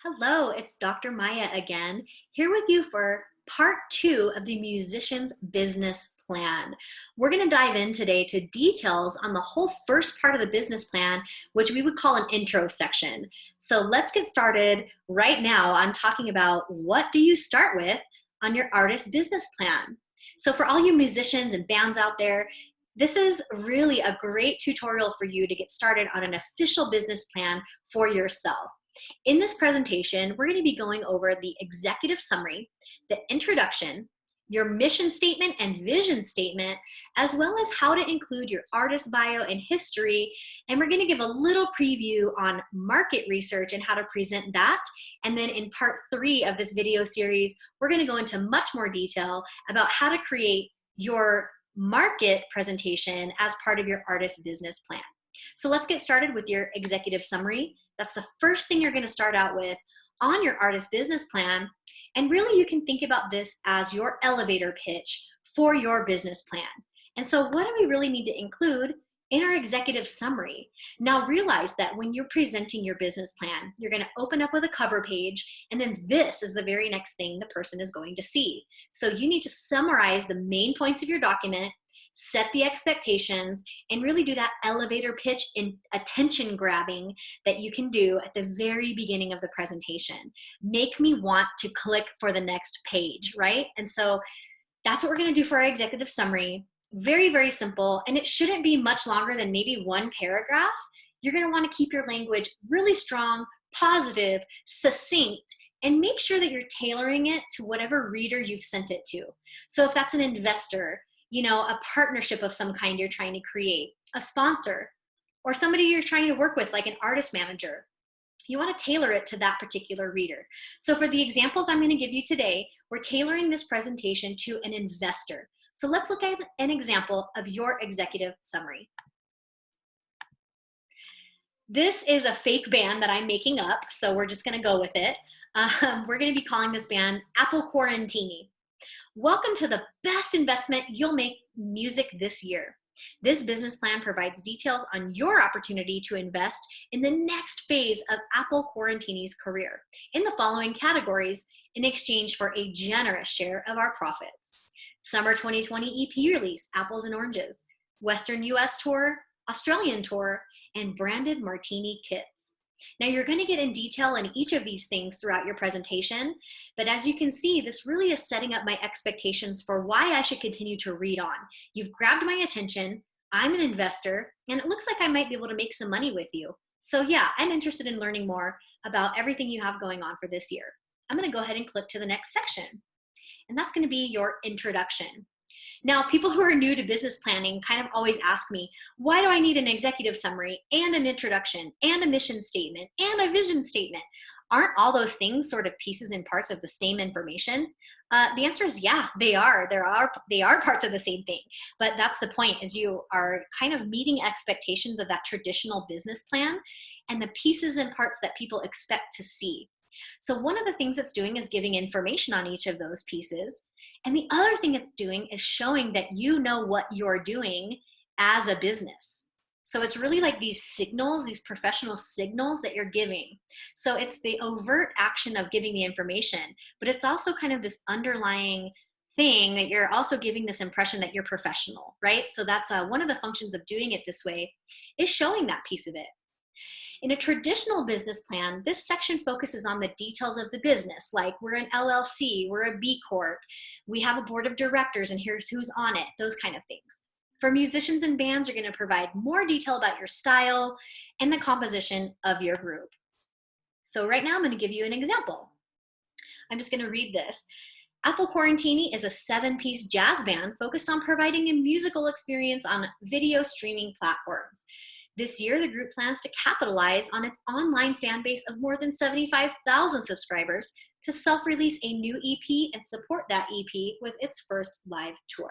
Hello, it's Dr. Maya again, here with you for part two of the musician's business plan. We're going to dive in today to details on the whole first part of the business plan, which we would call an intro section. So let's get started right now on talking about what do you start with on your artist business plan. So for all you musicians and bands out there, this is really a great tutorial for you to get started on an official business plan for yourself. In this presentation, we're going to be going over the executive summary, the introduction, your mission statement and vision statement, as well as how to include your artist bio and history. And we're going to give a little preview on market research and how to present that. And then in part three of this video series, we're going to go into much more detail about how to create your market presentation as part of your artist business plan. So let's get started with your executive summary. That's the first thing you're going to start out with on your artist business plan. And really you can think about this as your elevator pitch for your business plan. And so what do we really need to include in our executive summary? Now realize that when you're presenting your business plan, you're going to open up with a cover page, and then this is the very next thing the person is going to see. So you need to summarize the main points of your document, set the expectations, and really do that elevator pitch in attention grabbing that you can do at the very beginning of the presentation. Make me want to click for the next page, right? And so that's what we're going to do for our executive summary. Very, very simple, and it shouldn't be much longer than maybe one paragraph. You're going to want to keep your language really strong, positive, succinct, and make sure that you're tailoring it to whatever reader you've sent it to. So if that's an investor, a partnership of some kind you're trying to create, a sponsor, or somebody you're trying to work with like an artist manager, you want to tailor it to that particular reader. So for the examples I'm going to give you today, we're tailoring this presentation to an investor. So let's look at an example of your executive summary. This is a fake band that I'm making up, so we're just going to go with it. We're going to be calling this band Apple Quarantini. Welcome to the best investment you'll make music this year. This business plan provides details on your opportunity to invest in the next phase of Apple Quarantini's career in the following categories in exchange for a generous share of our profits. Summer 2020 EP release, Apples and Oranges, Western US tour, Australian tour, and branded martini kits. Now you're going to get in detail in each of these things throughout your presentation, but as you can see, this really is setting up my expectations for why I should continue to read on. You've grabbed my attention, I'm an investor, and it looks like I might be able to make some money with you. So yeah, I'm interested in learning more about everything you have going on for this year. I'm going to go ahead and click to the next section, and that's going to be your introduction. Now, people who are new to business planning kind of always ask me, why do I need an executive summary and an introduction and a mission statement and a vision statement? Aren't all those things sort of pieces and parts of the same information? The answer is yeah, they are. They are parts of the same thing. But that's the point, is you are kind of meeting expectations of that traditional business plan and the pieces and parts that people expect to see. So one of the things it's doing is giving information on each of those pieces. And the other thing it's doing is showing that you know what you're doing as a business. So it's really like these signals, these professional signals that you're giving. So it's the overt action of giving the information, but it's also kind of this underlying thing that you're also giving this impression that you're professional, right? So that's one of the functions of doing it this way, is showing that piece of it. In a traditional business plan, this section focuses on the details of the business, like we're an LLC, we're a B Corp, we have a board of directors and here's who's on it, those kind of things. For musicians and bands, you're going to provide more detail about your style and the composition of your group. So right now I'm going to give you an example. I'm just going to read this. Apple Quarantini is a 7-piece jazz band focused on providing a musical experience on video streaming platforms. This year, the group plans to capitalize on its online fan base of more than 75,000 subscribers to self-release a new EP and support that EP with its first live tour.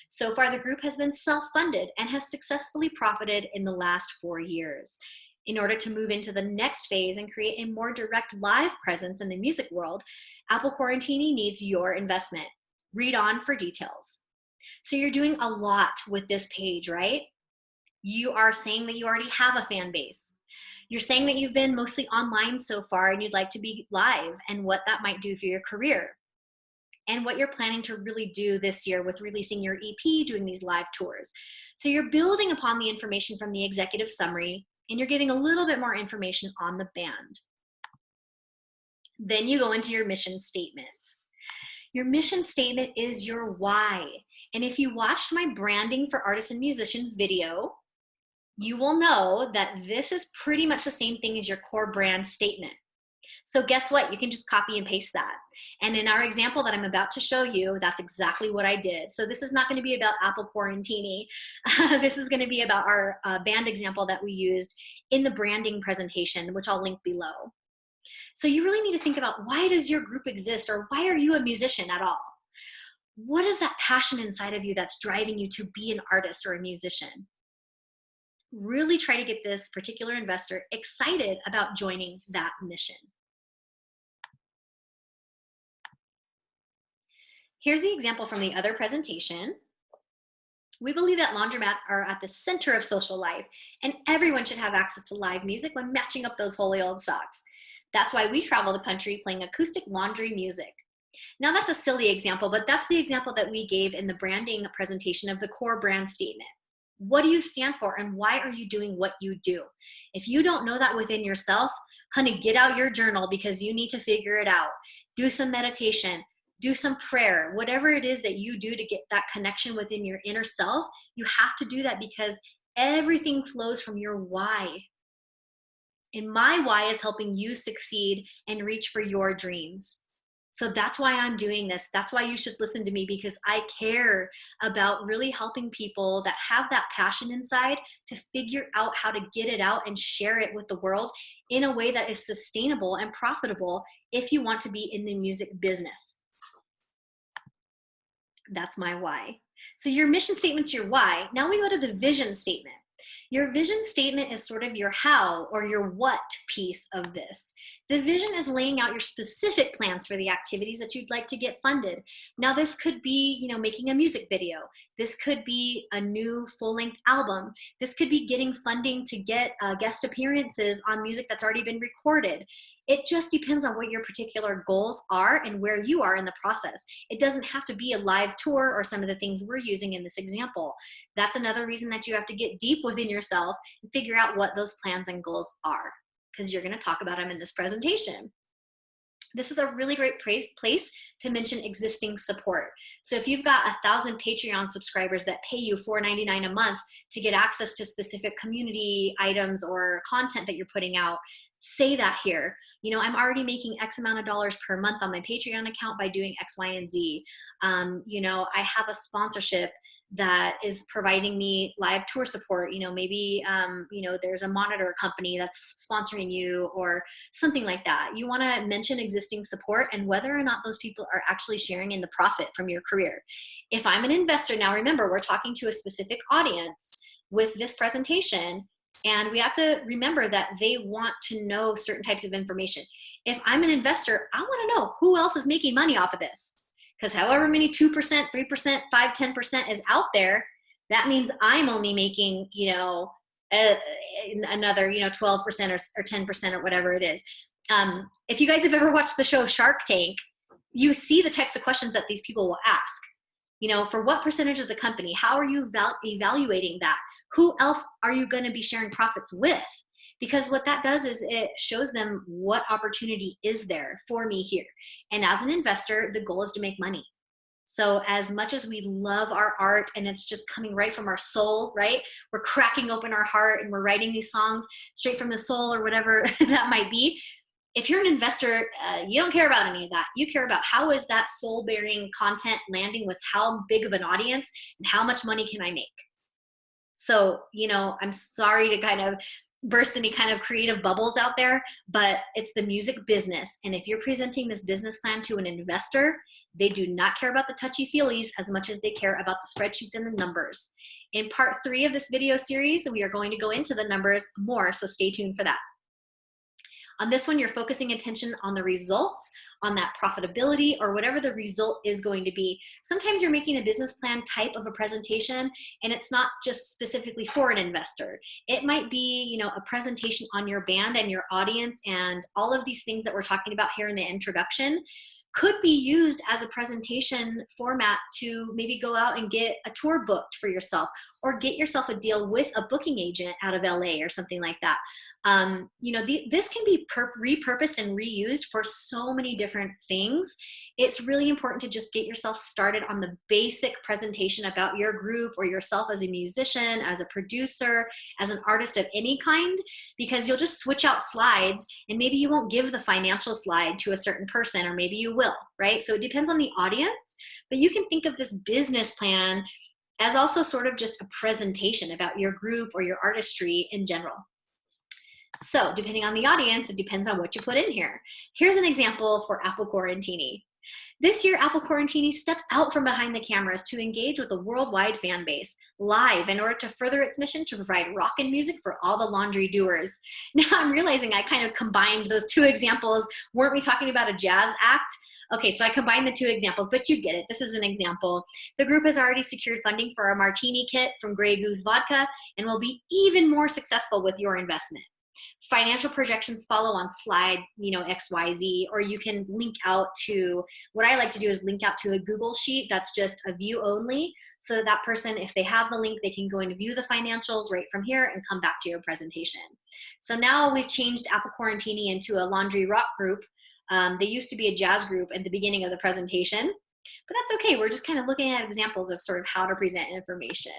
So far, the group has been self-funded and has successfully profited in the last 4 years. In order to move into the next phase and create a more direct live presence in the music world, Apple Quarantini needs your investment. Read on for details. So you're doing a lot with this page, right? You are saying that you already have a fan base. You're saying that you've been mostly online so far and you'd like to be live, and what that might do for your career, and what you're planning to really do this year with releasing your EP, doing these live tours. So you're building upon the information from the executive summary, and you're giving a little bit more information on the band. Then you go into your mission statement. Your mission statement is your why. And if you watched my Branding for Artists and Musicians video, you will know that this is pretty much the same thing as your core brand statement. So guess what? You can just copy and paste that. And in our example that I'm about to show you, that's exactly what I did. So this is not going to be about Apple Quarantini. This is going to be about our band example that we used in the branding presentation, which I'll link below. So you really need to think about, why does your group exist, or why are you a musician at all? What is that passion inside of you that's driving you to be an artist or a musician? Really try to get this particular investor excited about joining that mission. Here's the example from the other presentation. We believe that laundromats are at the center of social life, and everyone should have access to live music when matching up those holy old socks. That's why we travel the country playing acoustic laundry music. Now that's a silly example, but that's the example that we gave in the branding presentation of the core brand statement. What do you stand for, and why are you doing what you do? If you don't know that within yourself, honey, get out your journal, because you need to figure it out. Do some meditation, do some prayer, whatever it is that you do to get that connection within your inner self. You have to do that, because everything flows from your why. And my why is helping you succeed and reach for your dreams. So that's why I'm doing this. That's why you should listen to me, because I care about really helping people that have that passion inside to figure out how to get it out and share it with the world in a way that is sustainable and profitable if you want to be in the music business. That's my why. So your mission statement's your why. Now we go to the vision statement. Your vision statement is sort of your how or your what piece of this. The vision is laying out your specific plans for the activities that you'd like to get funded. Now this could be, making a music video. This could be a new full-length album. This could be getting funding to get guest appearances on music that's already been recorded. It just depends on what your particular goals are and where you are in the process. It doesn't have to be a live tour or some of the things we're using in this example. That's another reason that you have to get deep within yourself and figure out what those plans and goals are, because you're going to talk about them in this presentation. This is a really great place to mention existing support. So if you've got 1,000 Patreon subscribers that pay you $4.99 a month to get access to specific community items or content that you're putting out, say that here. I'm already making X amount of dollars per month on my Patreon account by doing X, Y, and Z. I have a sponsorship that is providing me live tour support. Maybe, there's a monitor company that's sponsoring you or something like that. You want to mention existing support and whether or not those people are actually sharing in the profit from your career. If I'm an investor, now remember, we're talking to a specific audience with this presentation. And we have to remember that they want to know certain types of information. If I'm an investor, I want to know who else is making money off of this. Because however many 2%, 3%, 5, 10% is out there, that means I'm only making, another, 12% or 10% or whatever it is. If you guys have ever watched the show Shark Tank, you see the types of questions that these people will ask. For what percentage of the company? How are you evaluating that? Who else are you going to be sharing profits with? Because what that does is it shows them what opportunity is there for me here. And as an investor, the goal is to make money. So as much as we love our art and it's just coming right from our soul, right? We're cracking open our heart and we're writing these songs straight from the soul or whatever that might be. If you're an investor, you don't care about any of that. You care about how is that soul-bearing content landing with how big of an audience and how much money can I make? So, I'm sorry to kind of burst any kind of creative bubbles out there, but it's the music business. And if you're presenting this business plan to an investor, they do not care about the touchy-feelies as much as they care about the spreadsheets and the numbers. In part 3 of this video series, we are going to go into the numbers more, so stay tuned for that. On this one, you're focusing attention on the results, on that profitability, or whatever the result is going to be. Sometimes you're making a business plan type of a presentation, and it's not just specifically for an investor. It might be, you know, a presentation on your band and your audience, and all of these things that we're talking about here in the introduction could be used as a presentation format to maybe go out and get a tour booked for yourself, or get yourself a deal with a booking agent out of LA or something like that. You know, this can be repurposed and reused for so many different things. It's really important to just get yourself started on the basic presentation about your group or yourself as a musician, as a producer, as an artist of any kind, because you'll just switch out slides, and maybe you won't give the financial slide to a certain person, or maybe you will, right? So it depends on the audience, but you can think of this business plan as also sort of just a presentation about your group or your artistry in general. So depending on the audience, it depends on what you put in here. Here's an example for Apple Quarantini. This year, Apple Quarantini steps out from behind the cameras to engage with a worldwide fan base live in order to further its mission to provide rock and music for all the laundry doers. Now I'm realizing I kind of combined those two examples. Weren't we talking about a jazz act? Okay, so I combined the two examples, but you get it. This is an example. The group has already secured funding for a martini kit from Grey Goose Vodka and will be even more successful with your investment. Financial projections follow on slide, XYZ, or you can link out to, what I like to do is link out to a Google sheet that's just a view only, so that that person, if they have the link, they can go and view the financials right from here and come back to your presentation. So now we've changed Apple Quarantini into a laundry rock group. They used to be a jazz group at the beginning of the presentation, but that's okay. We're just kind of looking at examples of sort of how to present information.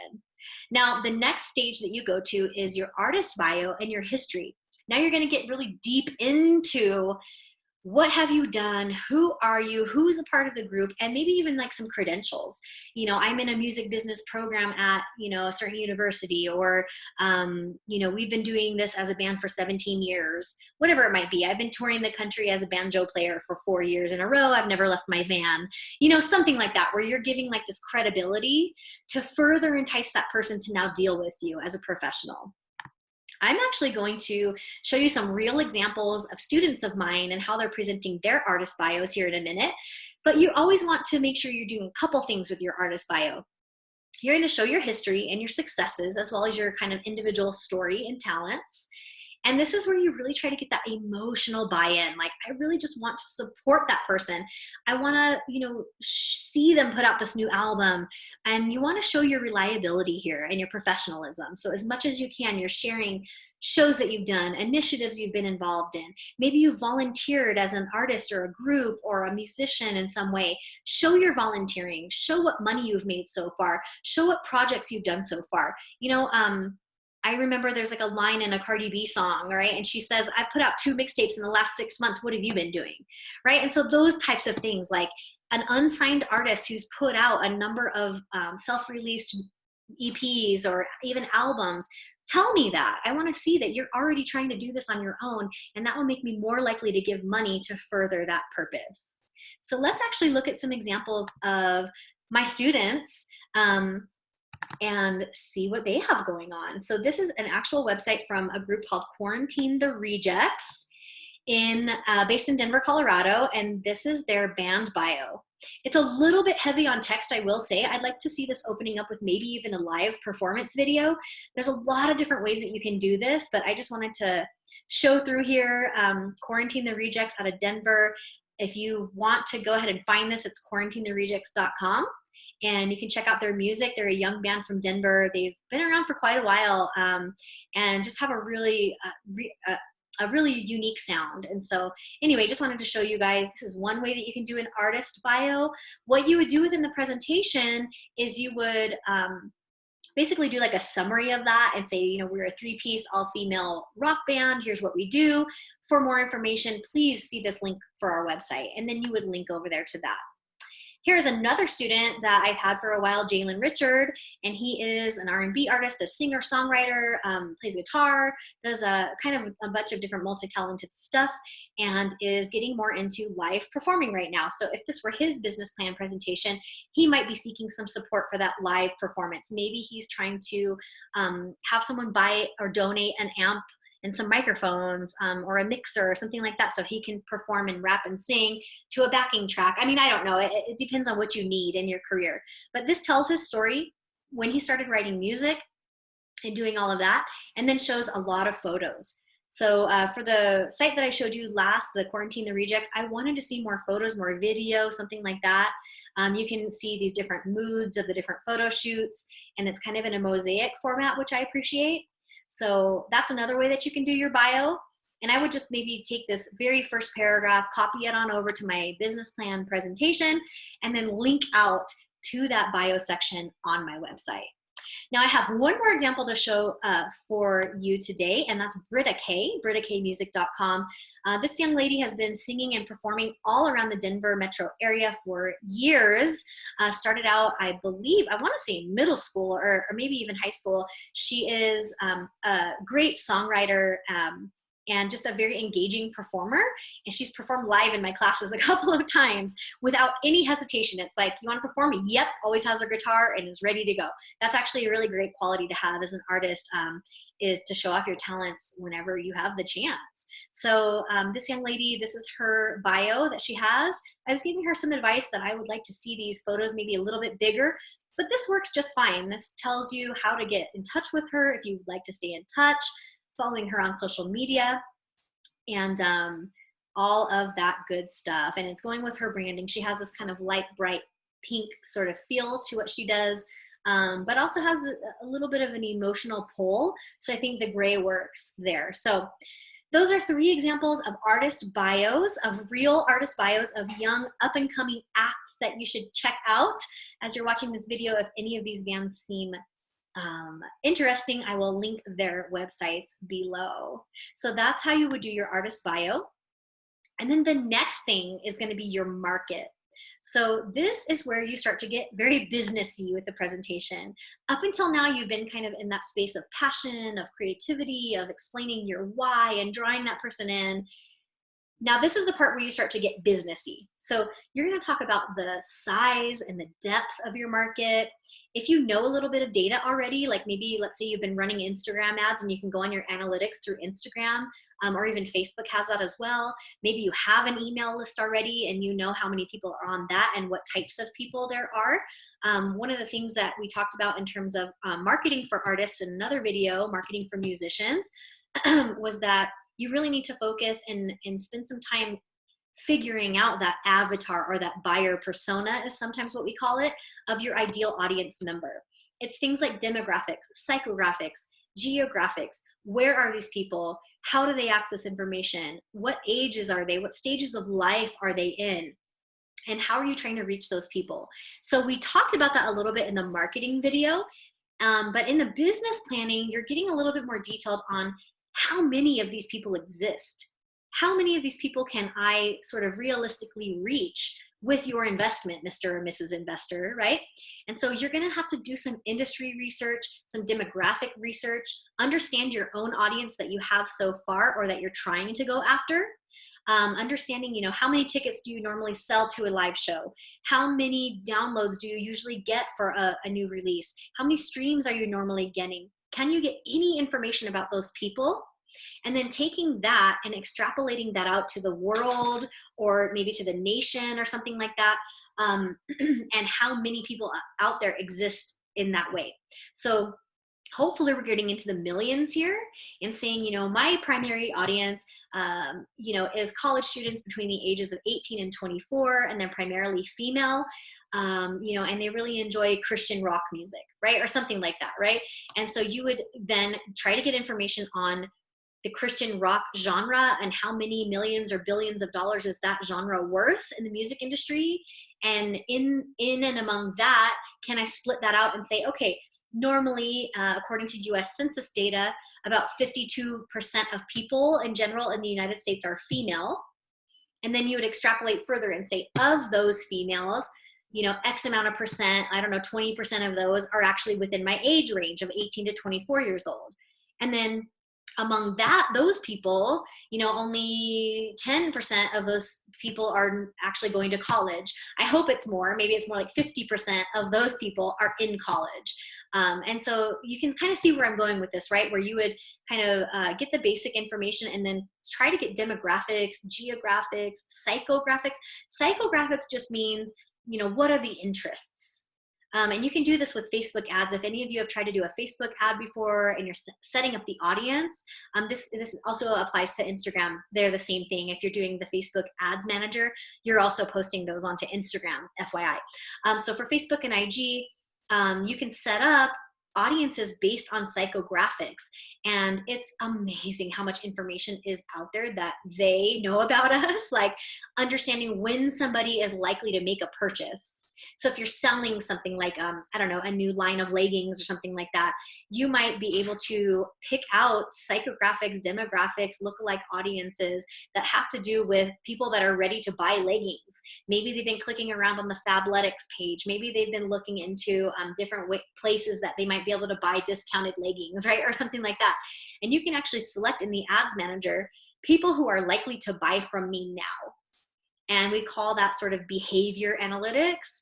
Now, the next stage that you go to is your artist bio and your history. Now you're going to get really deep into what have you done, who are you, who's a part of the group, and maybe even like some credentials. I'm in a music business program at, a certain university, or, we've been doing this as a band for 17 years, whatever it might be. I've been touring the country as a banjo player for 4 years in a row. I've never left my van, something like that, where you're giving like this credibility to further entice that person to now deal with you as a professional. I'm actually going to show you some real examples of students of mine and how they're presenting their artist bios here in a minute. But you always want to make sure you're doing a couple things with your artist bio. You're going to show your history and your successes, as well as your kind of individual story and talents. And this is where you really try to get that emotional buy-in. Like, I really just want to support that person. I want to, see them put out this new album. And you want to show your reliability here and your professionalism. So as much as you can, you're sharing shows that you've done, initiatives you've been involved in. Maybe you've volunteered as an artist or a group or a musician in some way. Show your volunteering. Show what money you've made so far. Show what projects you've done so far. I remember there's like a line in a Cardi B song, right? And she says, I've put out 2 mixtapes in the last 6 months. What have you been doing? Right? And so those types of things, like an unsigned artist who's put out a number of self-released EPs or even albums, tell me that. I want to see that you're already trying to do this on your own, and that will make me more likely to give money to further that purpose. So let's actually look at some examples of my students and see what they have going on. So this is an actual website from a group called Quarantine the Rejects, based in Denver, Colorado, and this is their band bio. It's a little bit heavy on text, I will say. I'd like to see this opening up with maybe even a live performance video. There's a lot of different ways that you can do this, but I just wanted to show through here. Quarantine the Rejects out of Denver. If you want to go ahead and find this, it's quarantinerejects.com. And you can check out their music. They're a young band from Denver. They've been around for quite a while, and just have a really unique sound. And so anyway, just wanted to show you guys, this is one way that you can do an artist bio. What you would do within the presentation is you would basically do like a summary of that and say, we're a 3-piece all-female rock band. Here's what we do. For more information, please see this link for our website. And then you would link over there to that. Here's another student that I've had for a while, Jalen Richard, and he is an R&B artist, a singer-songwriter, plays guitar, does a kind of a bunch of different multi-talented stuff, and is getting more into live performing right now. So if this were his business plan presentation, he might be seeking some support for that live performance. Maybe he's trying to have someone buy or donate an amp and some microphones or a mixer or something like that so he can perform and rap and sing to a backing track. I mean, I don't know. It depends on what you need in your career. But this tells his story when he started writing music and doing all of that, and then shows a lot of photos. So for the site that I showed you last, the Quarantine the Rejects, I wanted to see more photos, more video, something like that. You can see these different moods of the different photo shoots, and it's kind of in a mosaic format, which I appreciate. So that's another way that you can do your bio. And I would just maybe take this very first paragraph, copy it on over to my business plan presentation, and then link out to that bio section on my website. Now I have one more example to show for you today, and that's Britta K, brittakmusic.com. This young lady has been singing and performing all around the Denver metro area for years. Started out, I believe, I want to say middle school or maybe even high school. She is a great songwriter, and just a very engaging performer. And she's performed live in my classes a couple of times without any hesitation. It's like, you want to perform? Yep, always has her guitar and is ready to go. That's actually a really great quality to have as an artist, is to show off your talents whenever you have the chance. So this young lady, this is her bio that she has. I was giving her some advice that I would like to see these photos maybe a little bit bigger, but this works just fine. This tells you how to get in touch with her if you'd like to stay in touch, following her on social media, and all of that good stuff. And it's going with her branding. She has this kind of light, bright pink sort of feel to what she does, but also has a little bit of an emotional pull. So I think the gray works there. So those are 3 examples of artist bios, of real artist bios of young up and coming acts that you should check out as you're watching this video. If any of these bands seem interesting, I will link their websites below. So that's how you would do your artist bio. And then the next thing is going to be your market. So this is where you start to get very businessy with the presentation. Up until now, you've been kind of in that space of passion, of creativity, of explaining your why and drawing that person in. Now, this is the part where you start to get businessy. So you're going to talk about the size and the depth of your market. If you know a little bit of data already, like maybe let's say you've been running Instagram ads and you can go on your analytics through Instagram, or even Facebook has that as well. Maybe you have an email list already and you know how many people are on that and what types of people there are. One of the things that we talked about in terms of marketing for artists in another video, marketing for musicians, was that you really need to focus and spend some time figuring out that avatar, or that buyer persona is sometimes what we call it, of your ideal audience member. It's things like demographics, psychographics, geographics. Where are these people? How do they access information? What ages are they? What stages of life are they in? And how are you trying to reach those people? So we talked about that a little bit in the marketing video, but in the business planning, you're getting a little bit more detailed on how many of these people exist. How many of these people can I sort of realistically reach with your investment, Mr. or Mrs. Investor, right? And so you're gonna have to do some industry research, some demographic research, understand your own audience that you have so far or that you're trying to go after. Understanding, how many tickets do you normally sell to a live show? How many downloads do you usually get for a new release? How many streams are you normally getting? Can you get any information about those people? And then taking that and extrapolating that out to the world or maybe to the nation or something like that, and how many people out there exist in that way. So hopefully we're getting into the millions here and saying, my primary audience, is college students between the ages of 18 and 24, and they're primarily female. And they really enjoy Christian rock music, right? Or something like that, right? And so you would then try to get information on the Christian rock genre and how many millions or billions of dollars is that genre worth in the music industry. And in and among that, can I split that out and say, okay, normally, according to US Census data, about 52% of people in general in the United States are female. And then you would extrapolate further and say, of those females, X amount of percent, 20% of those are actually within my age range of 18 to 24 years old. And then among those people, only 10% of those people are actually going to college. I hope it's more. Maybe it's more like 50% of those people are in college. And so you can kind of see where I'm going with this, right? Where you would kind of get the basic information and then try to get demographics, geographics, psychographics. Psychographics just means, what are the interests? And you can do this with Facebook ads. If any of you have tried to do a Facebook ad before and you're setting up the audience, this also applies to Instagram. They're the same thing. If you're doing the Facebook ads manager, you're also posting those onto Instagram, FYI. So for Facebook and IG, you can set up audiences based on psychographics, and it's amazing how much information is out there that they know about us, like understanding when somebody is likely to make a purchase. So if you're selling something like I don't know, a new line of leggings or something like that, you might be able to pick out psychographics, demographics, lookalike audiences that have to do with people that are ready to buy leggings. Maybe they've been clicking around on the Fabletics page. Maybe they've been looking into different places that they might be able to buy discounted leggings, right? Or something like that. And you can actually select in the ads manager people who are likely to buy from me now. And we call that sort of behavior analytics.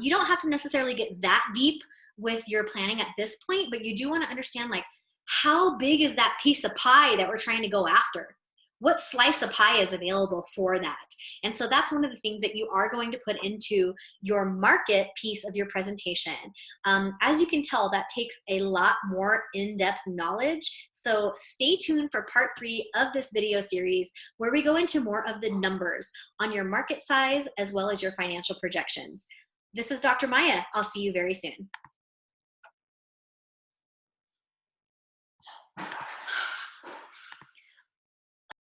You don't have to necessarily get that deep with your planning at this point, but you do want to understand, like, how big is that piece of pie that we're trying to go after? What slice of pie is available for that? And so that's one of the things that you are going to put into your market piece of your presentation. As you can tell, that takes a lot more in-depth knowledge. So stay tuned for part 3 of this video series, where we go into more of the numbers on your market size as well as your financial projections. This is Dr. Maya. I'll see you very soon.